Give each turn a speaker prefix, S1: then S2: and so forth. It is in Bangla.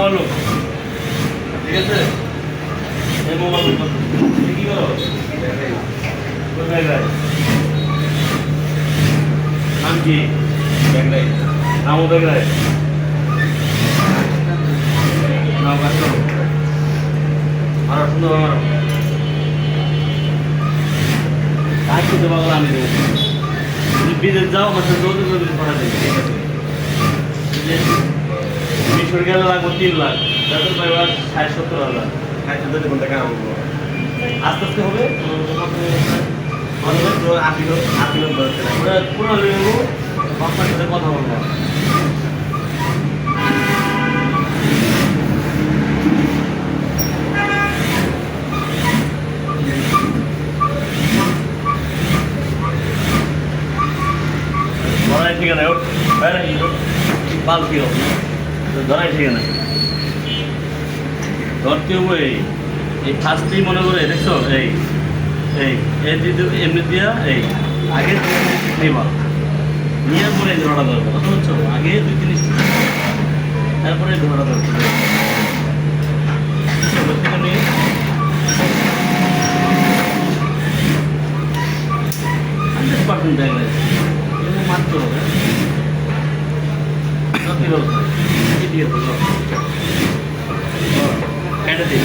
S1: ভালো ঠিক আছে এই মোবাইল কি করো কোথায় যায় নাম কি ব্যাগরাই নামও ব্যাগরাই নাম কাজ করো আর সুন্দর আমার কাজ করতে পারবো আমি দেবো বিদেশ যাও মাত্র যৌতুক করা দেবে ঠিক আছে মিশর গেলে লাগবো 3 লাখ যাদের পরিবার 60-70 হাজার 60-70 ঘন্টা কাম করবো আস্তে আস্তে হবে পুরো নেবো আপনার সাথে কথা বলবো ধরাই ঠিকানা ওঠ বাইরে পাল কি হোক ধরাই ঠিকানা ধরতে হবে এই ফার্স্টেই মনে করে দেখছো এই এই এমনি দিয়া এই আগে নেবা নিয়ে পরে ধরাটা দরকার কথা হচ্ছে আগে 2-3 স্টেপ তারপরে ধরাটা দরকার নিয়ে $100% জায়গায় মাত্র হবে কেটে দিই